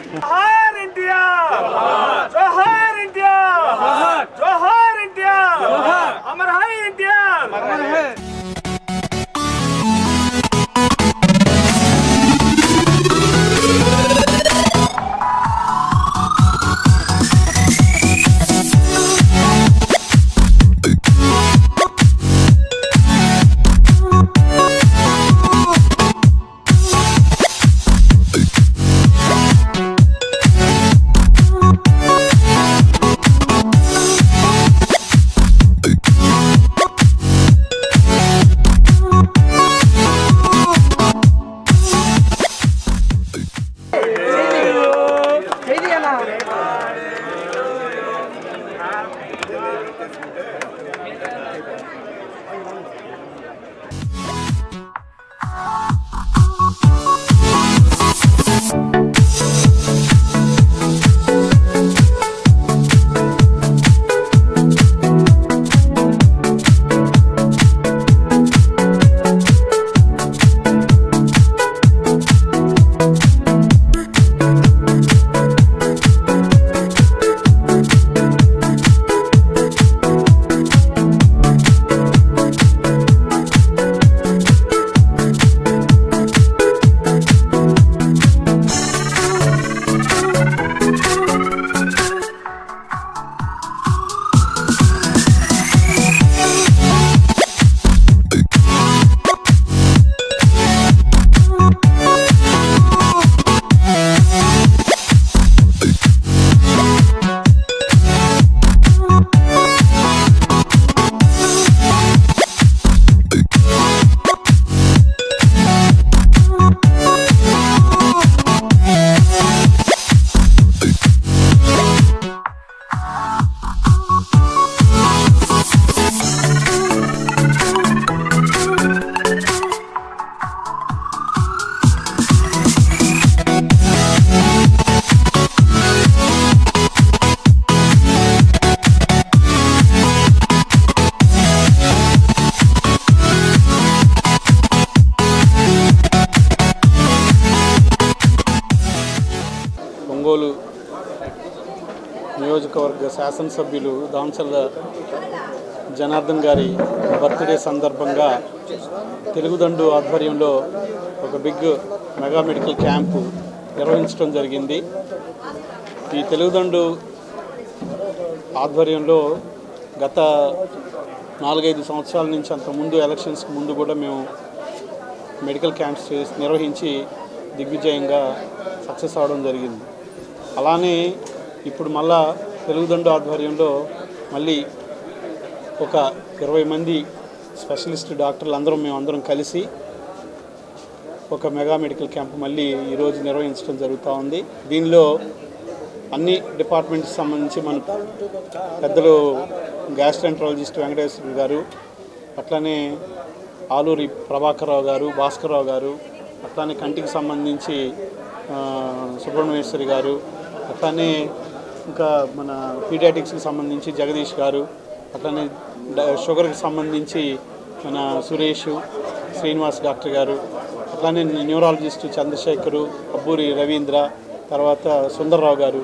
जोहार इंडिया, जोहार इंडिया, जोहार इंडिया, अमर है इंडिया, अमर है। ఒంగోలు నియోజకవర్గ శాసనసభ్యులు దాంచల్ల జనార్దన్ గారి బర్త్డే సందర్భంగా తెలుగుదండు ఆధ్వర్యంలో ఒక బిగ్ మెగా మెడికల్ క్యాంపు నిర్వహించడం జరిగింది. ఈ తెలుగుదండు ఆధ్వర్యంలో గత 4-5 సంవత్సరాల నుంచి అంతకుముందు ఎలక్షన్స్కి ముందు కూడా మేము మెడికల్ క్యాంప్స్ నిర్వహించి దిగ్విజయంగా సక్సెస్ అవడం జరిగింది. అలానే ఇప్పుడు మళ్ళా తెలుగుదండు ఆధ్వర్యంలో మళ్ళీ ఒక 20 మంది స్పెషలిస్ట్ డాక్టర్లు మేమందరం కలిసి ఒక మెగా మెడికల్ క్యాంప్ మళ్ళీ ఈరోజు నిర్వహించడం జరుగుతూ ఉంది. దీనిలో అన్ని డిపార్ట్మెంట్కి సంబంధించి మన పెద్దలు గ్యాస్ట్రెంట్రాలజిస్ట్ వెంకటేశ్వర గారు, అట్లానే ఆలూరి ప్రభాకర్రావు గారు, భాస్కర్రావు గారు, అట్లానే కంటికి సంబంధించి సుబ్రహ్మణ్యేశ్వరి గారు, అట్లానే ఇంకా మన పీడియాటిక్స్కి సంబంధించి జగదీష్ గారు, అట్లానే షుగర్కి సంబంధించి మన సురేష్ శ్రీనివాస్ డాక్టర్ గారు, అట్లానే న్యూరాలజిస్ట్ చంద్రశేఖరు, అబ్బూరి రవీంద్ర, తర్వాత సుందర్రావు గారు,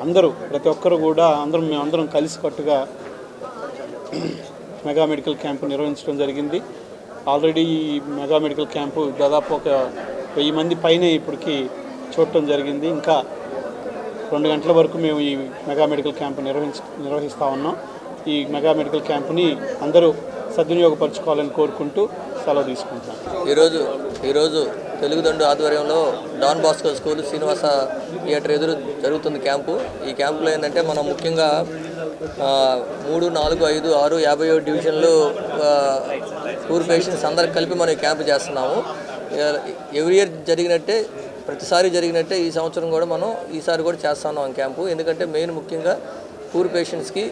అందరూ ప్రతి ఒక్కరు కూడా మేమందరం కలిసికట్టుగా మెగా మెడికల్ క్యాంపు నిర్వహించడం జరిగింది. ఆల్రెడీ ఈ మెగా మెడికల్ క్యాంపు దాదాపు ఒక 1000 మంది పైనే ఇప్పటికి చూడటం జరిగింది. ఇంకా 2 గంటల వరకు మేము ఈ మెగా మెడికల్ క్యాంపు నిర్వహిస్తూ ఉన్నాం. ఈ మెగా మెడికల్ క్యాంపుని అందరూ సద్వినియోగపరచుకోవాలని కోరుకుంటూ సెలవు తీసుకుంటాం. ఈరోజు తెలుగుదండు ఆధ్వర్యంలో Don Bosco school Srinivasa theatre ఎదురు జరుగుతుంది క్యాంపు. ఈ క్యాంపులో ఏంటంటే మనం ముఖ్యంగా 3, 4, 5, 6, 57 డివిజన్లు పూర్ పేషెంట్స్ అందరికి కలిపి మనం ఈ క్యాంపు చేస్తున్నాము. ఎవ్రీ ఇయర్ జరిగినట్టే ప్రతిసారి జరిగినట్టే ఈ సంవత్సరం కూడా మనం ఈసారి కూడా చేస్తున్నాం క్యాంపు. ఎందుకంటే మెయిన్ ముఖ్యంగా పూర్ పేషెంట్స్కి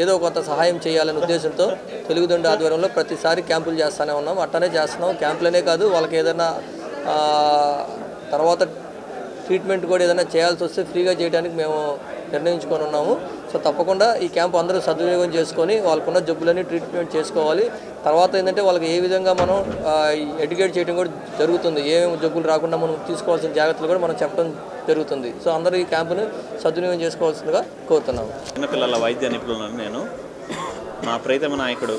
ఏదో కొంత సహాయం చేయాలనే ఉద్దేశంతో తెలుగుదండు ఆధ్వర్యంలో ప్రతిసారి క్యాంపులు చేస్తూనే ఉన్నాం. అట్టనే చేస్తున్నాం. క్యాంపులనే కాదు, వాళ్ళకి ఏదైనా తర్వాత ట్రీట్మెంట్ కూడా ఏదైనా చేయాల్సి వస్తే ఫ్రీగా చేయడానికి మేము నిర్ణయించుకొని ఉన్నాము. సో తప్పకుండా ఈ క్యాంప్ అందరూ సద్వినియోగం చేసుకొని వాళ్ళకున్న జబ్బులన్నీ ట్రీట్మెంట్ చేసుకోవాలి. తర్వాత ఏంటంటే వాళ్ళకి ఏ విధంగా మనం ఎడ్యుకేట్ చేయడం కూడా జరుగుతుంది. ఏమేమి జబ్బులు రాకుండా మనం తీసుకోవాల్సిన జాగ్రత్తలు కూడా మనం చెప్పడం జరుగుతుంది. సో అందరూ ఈ క్యాంపును సద్వినియోగం చేసుకోవాల్సిందిగా కోరుతున్నాము. చిన్నపిల్లల వైద్య నిపుణులను నేను మా ప్రీతమ నాయకుడు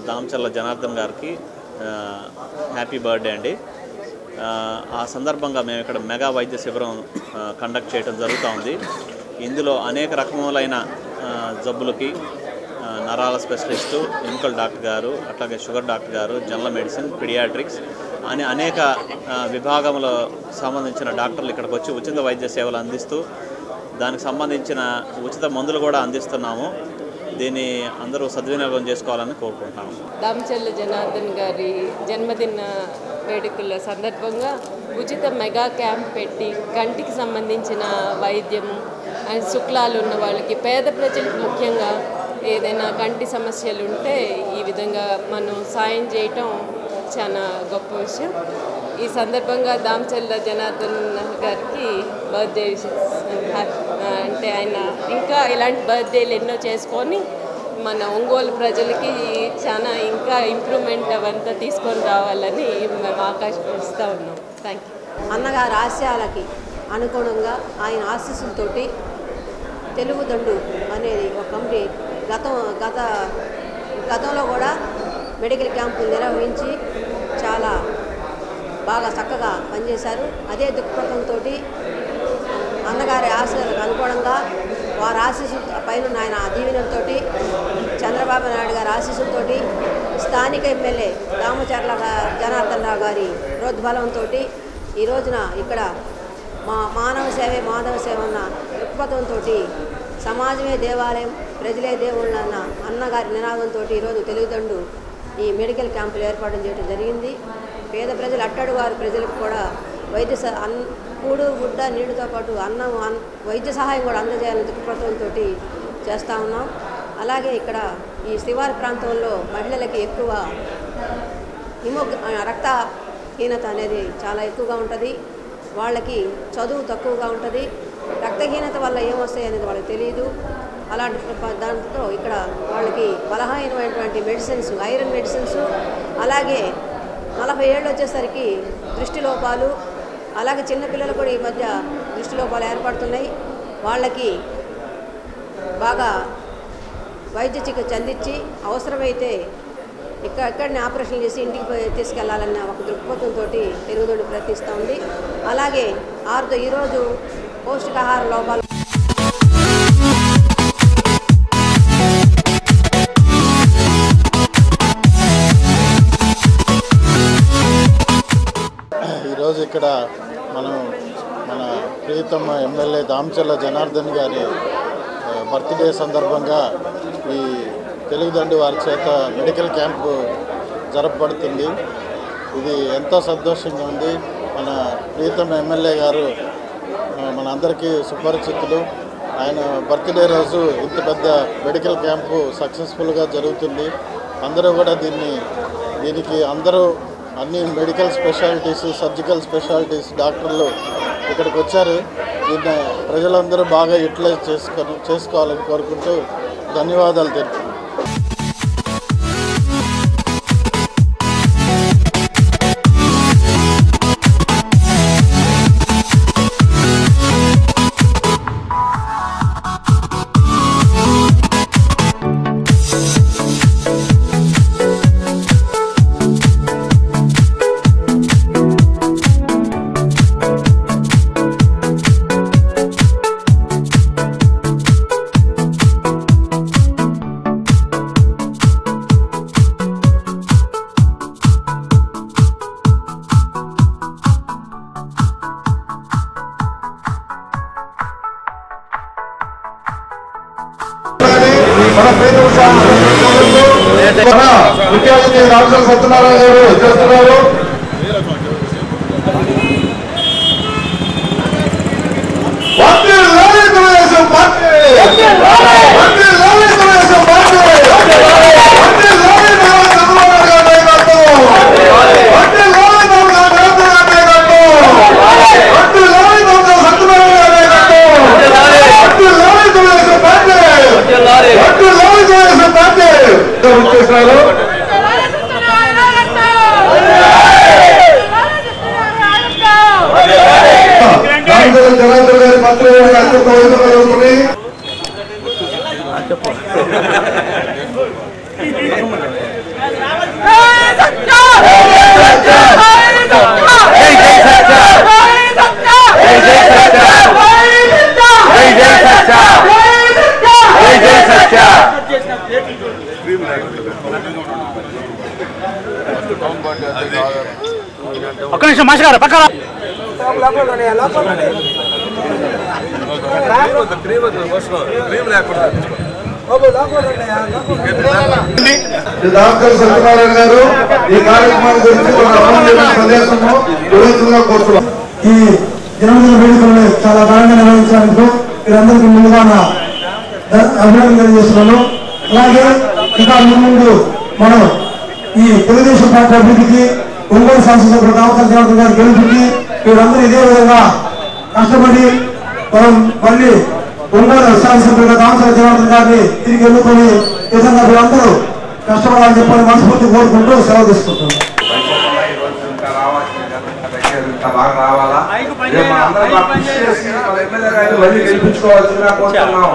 దామచర్ల జనార్దన్ గారికి హ్యాపీ బర్త్డే అండి. ఆ సందర్భంగా మేము ఇక్కడ మెగా వైద్య శిబిరం కండక్ట్ చేయడం జరుగుతూ ఉంది. ఇందులో అనేక రకములైన జబ్బులకి నరాల స్పెషలిస్టు, ఎముకల డాక్టర్ గారు, అట్లాగే షుగర్ డాక్టర్ గారు, జనరల్ మెడిసిన్, పీడియాట్రిక్స్ అని అనేక విభాగంలో సంబంధించిన డాక్టర్లు ఇక్కడికి వచ్చి ఉచిత వైద్య సేవలు అందిస్తూ దానికి సంబంధించిన ఉచిత మందులు కూడా అందిస్తున్నాము. దీన్ని అందరూ సద్వినియోగం చేసుకోవాలని కోరుకుంటున్నాము. దామచర్ల జనార్దన్ గారి జన్మదిన వేడుకల సందర్భంగా ఉచిత మెగా క్యాంప్ పెట్టి కంటికి సంబంధించిన వైద్యము అండ్ శుక్లాలు ఉన్న వాళ్ళకి, పేద ప్రజలకు ముఖ్యంగా ఏదైనా కంటి సమస్యలు ఉంటే ఈ విధంగా మనం సాయం చేయటం చాలా గొప్ప విషయం. ఈ సందర్భంగా దామచర్ల జనార్దన్ గారికి బర్త్డే అంటే ఆయన ఇంకా ఇలాంటి బర్త్డేలు ఎన్నో చేసుకొని మన ఒంగోలు ప్రజలకి చాలా ఇంకా ఇంప్రూవ్మెంట్ అవంతా తీసుకొని రావాలని మేము ఆకాంక్షిస్తూ ఉన్నాం. Thank you. అన్నగారి ఆశయాలకి అనుగుణంగా ఆయన ఆశీస్సులతోటి తెలుగుదండు అనేది ఒక కమిటీ గతంలో కూడా మెడికల్ క్యాంపులు నిర్వహించి చాలా బాగా చక్కగా పనిచేశారు. అదే దృక్పథంతో అన్నగారి ఆశయాలకు అనుగుణంగా వారి ఆశీస్సుల పైన ఆయన దీవెనలతో చంద్రబాబు నాయుడు గారి ఆశీస్సులతో స్థానిక ఎమ్మెల్యే దామచర్ల జనార్దన్ రావు గారి ప్రోద్బలంతో ఈ రోజున ఇక్కడ మానవ సేవే మాధవ సేవ అన్న దృక్పథంతో సమాజమే దేవాలయం, ప్రజలే దేవుళ్ళన్న అన్నగారి నినాదంతో ఈరోజు తెలుగుదండు ఈ మెడికల్ క్యాంపులు ఏర్పాటు చేయడం జరిగింది. పేద ప్రజలు, అట్టడుగారు ప్రజలకు కూడా వైద్య కూడు గుడ్డ నీటితో పాటు అన్నం, వైద్య సహాయం కూడా అందజేయాలని దృక్పథంతో చేస్తూ ఉన్నాం. అలాగే ఇక్కడ ఈ శివారు ప్రాంతంలో మహిళలకి ఎక్కువ రక్తహీనత అనేది చాలా ఎక్కువగా ఉంటుంది. వాళ్ళకి చదువు తక్కువగా ఉంటుంది. రక్తహీనత వల్ల ఏమొస్తాయి అనేది వాళ్ళకి తెలియదు. అలాంటి దాంతో ఇక్కడ వాళ్ళకి బలహీనమైనటువంటి మెడిసిన్స్, ఐరన్ మెడిసిన్స్, అలాగే 40 ఏళ్ళు వచ్చేసరికి దృష్టి లోపాలు, అలాగే చిన్నపిల్లలు కూడా ఈ మధ్య దృష్టి లోపాలు ఏర్పడుతున్నాయి. వాళ్ళకి బాగా వైద్య చికిత్స అందించి అవసరమైతే ఇక్కడనే ఆపరేషన్ చేసి ఇంటికి తీసుకెళ్లాలన్న ఒక దృక్పథంతో తెలుగుదండు ప్రయత్నిస్తూ ఉంది. అలాగే ఈరోజు పౌష్టికాహార లోపాలు ఈరోజు ఇక్కడ మన ప్రియతమ ఎమ్మెల్యే దామచర్ల జనార్దన్ గారి బర్త్డే సందర్భంగా ఈ తెలుగుదండు వారి చేత మెడికల్ క్యాంపు జరపబడుతుంది. ఇది ఎంతో సంతోషంగా ఉంది. మన ప్రియతమ ఎమ్మెల్యే గారు మనందరికీ సుపరిచితులు. ఆయన బర్త్డే రోజు ఇంత పెద్ద మెడికల్ క్యాంపు సక్సెస్ఫుల్గా జరుగుతుంది. అందరూ కూడా దీనికి అందరూ అన్ని మెడికల్ స్పెషాలిటీస్, సర్జికల్ స్పెషాలిటీస్ డాక్టర్లు ఇక్కడికి వచ్చారు. దీన్ని ప్రజలందరూ బాగా యూటిలైజ్ చేసుకోవాలని కోరుకుంటూ ధన్యవాదాలు తెలుపుతున్నాను. ముఖ్యమంత్రి రాష్ట్ర సత్యనారాయణ గారు చేస్తున్నారు. తెలుగుదేశం పార్టీ గారికి అత్యంత వైద్యులు జరుగుతుంది. ఒక్క నిమిషం మాస్టర్ గారు పక్కన డాక్టర్ సత్యనారాయణ గారు ఈ కార్యక్రమాన్ని గురించి సందేశము వివరించగా కోరుతున్నాం. ఈ జన్మదిన వేడుకలను చాలా ఘనంగా నిర్వహించినందుకు మీరందరికీ ముందుగా నా అభినందనలు తెలియజేస్తున్నాను. అలాగే ఇంకా ముందు మనం ఈ తెలుగుదేశం పార్టీ అభివృద్ధికి ఒంగోలు శాసనసభ్యులు రామచంద్ర జనార్దన్ గారి గెలుపుకి మీరందరూ ఇదే విధంగా కష్టపడి మనం మళ్ళీ ఒంగోలు శాసనసభ్యులుగా రామచంద్ర జనార్దన్ గారిని తిరిగి ఎన్నుకొని విధంగా మీరందరూ కష్టపడాలని చెప్పని మనస్ఫూర్తి కోరుకుంటూ సెలవు తీసుకుంటున్నాం.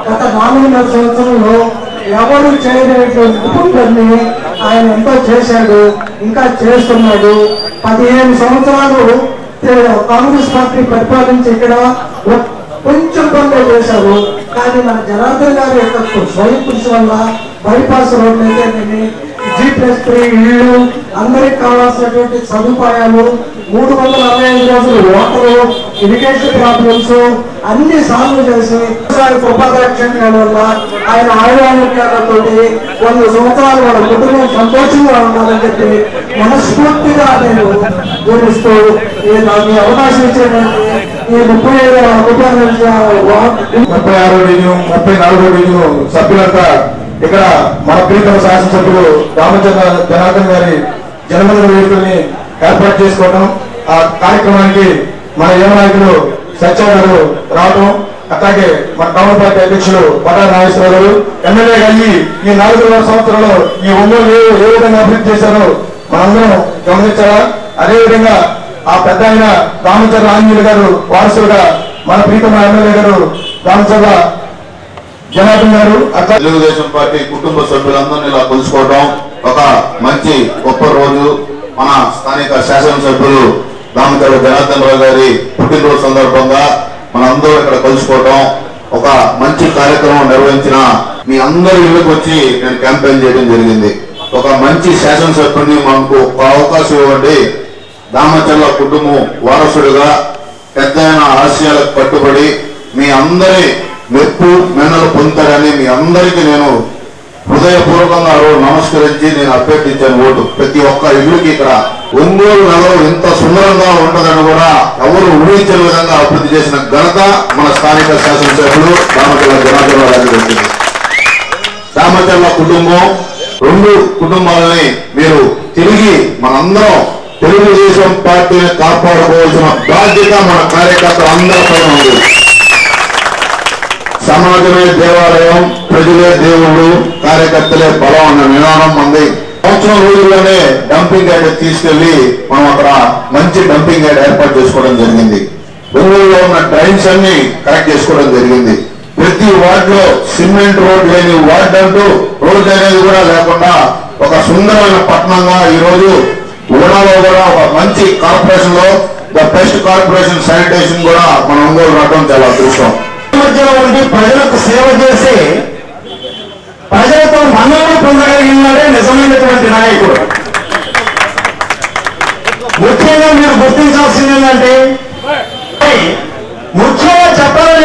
గత 4 సంవత్సరంలో ఎవరు చేయలేటువంటి పనులన్నీ ఆయన ఎంతో చేశాడు, ఇంకా చేస్తున్నాడు. 15 సంవత్సరాలు కాంగ్రెస్ పార్టీ పరిపాలించి ఇక్కడ కొంచెం పనులు చేశారు. కానీ మన జనార్దన్ గారి యొక్క స్వయం కృషి వల్ల బైపాస్ రోడ్లు అయితేనేమి, G+3 ఇళ్ళు, అందరికి కావాల్సినటువంటి సదుపాయాలు, 365 రోజులు వాటరు, ఇరిగేషన్ ప్రాబ్లమ్స్ అన్ని సాల్వ్ చేసి ఉపాధ్యక్షుల వల్ల ఆయన ఆరోగ్యాలతో 100 సంవత్సరాలు వాళ్ళ కుటుంబం సంతోషంగా ఉండాలని చెప్పి మనస్ఫూర్తిగా నేను గౌరవిస్తూ నాకు అవకాశం ఇచ్చేటువంటి ఈ 36వ డివిజన్ 34వ డివిజన్ సభ్యులంతా ఇక్కడ మన ప్రీతమ శాసనసభ్యులు రామచంద్ర జనార్దన్ గారి జన్మదిన వేడుకల్ని ఏర్పాటు చేసుకోవడం, ఆ కార్యక్రమానికి మన యువ నాయకులు సత్య గారు రావడం, అట్లాగే మన టౌన్ పార్టీ అధ్యక్షులు పటా నాగేశ్వరరావు గారు ఎమ్మెల్యే అయ్యి ఈ 4 సంవత్సరాల్లో ఈ ఒంగోలు ఏ విధంగా అభివృద్ధి చేశారో మనందరం గమనించాలా. అదేవిధంగా ఆ పెద్ద ఆయన రామచంద్ర ఆంజనేయులు గారు వారసులుగా మన ప్రీతమ ఎమ్మెల్యే గారు రామచంద్ర జనార్దన్ గారు అట్లా తెలుగుదేశం పార్టీ కుటుంబ సభ్యులందరినీ ఇలా కలుసుకోవడం ఒక మంచి గొప్ప రోజు. మన స్థానిక శాసనసభ్యులు రామచంద్ర జనార్దన్ రావు గారి పుట్టినరోజు సందర్భంగా మనందరూ ఇక్కడ కలుసుకోవడం ఒక మంచి కార్యక్రమం నిర్వహించిన మీ అందరి ఇళ్ళకి వచ్చి నేను క్యాంపెయిన్ చేయడం జరిగింది. ఒక మంచి శాసనసభ్యుడిని మనకు ఒక అవకాశం ఇవ్వండి, రామచంద్ర కుటుంబం వారసుడిగా పెద్ద ఆశయాలకు కట్టుబడి మీ అందరి మెప్పు మెన్నలు పొందుతారని మీ అందరికీ నేను హృదయపూర్వకంగా నమస్కరించి నేను అభ్యర్థించాను ఓటు. ప్రతి ఒక్క ఇల్లుకి ఇక్కడ ఒంగోలు నగరం ఇంత సుందరంగా ఉంటుందని కూడా ఎవరు ఊహించిన విధంగా అభివృద్ధి చేసిన ఘనత మన స్థానిక శాసనసభ్యులు రామచంద్ర జనార్దన్ గారికి దక్కింది. రామచంద్ర కుటుంబం 2 కుటుంబాలని మీరు తిరిగి మనందరం తెలుగుదేశం పార్టీని కాపాడుకోవాల్సిన బాధ్యత మన కార్యకర్తలు అందరిపై ఉంది. సమాజమే దేవాలయం, ప్రజలే దేవుళ్ళు, కార్యకర్తలే బలం అన్న నినాదం మంది. సంవత్సరం రోజుల్లోనే డంపింగ్ యార్డ్ తీసుకెళ్లి మనం అక్కడ మంచి డంపింగ్ యార్డ్ ఏర్పాటు చేసుకోవడం జరిగింది. ఒంగోలులో ఉన్న డ్రైన్స్ అన్ని కరెక్ట్ చేసుకోవడం జరిగింది. ప్రతి వార్డులో సిమెంట్ రోడ్ లేని వార్డు అంటూ రోడ్ అనేది కూడా లేకుండా ఒక సుందరమైన పట్టణంగా ఈ రోజు ఊళ్ళలో కూడా ఒక మంచి కార్పొరేషన్ లో ద బెస్ట్ కార్పొరేషన్ శానిటేషన్ కూడా మన ఒంగోలు రావడం చాలా అదృష్టం. మధ్యలో ఉండి ప్రజలకు సేవ చేసి ప్రజలతో మన్ననలు పొందగలిగినాడే నిజమైనటువంటి నాయకుడు. ముఖ్యంగా మీరు గుర్తించాల్సింది ఏంటంటే, ముఖ్యంగా చెప్పాలని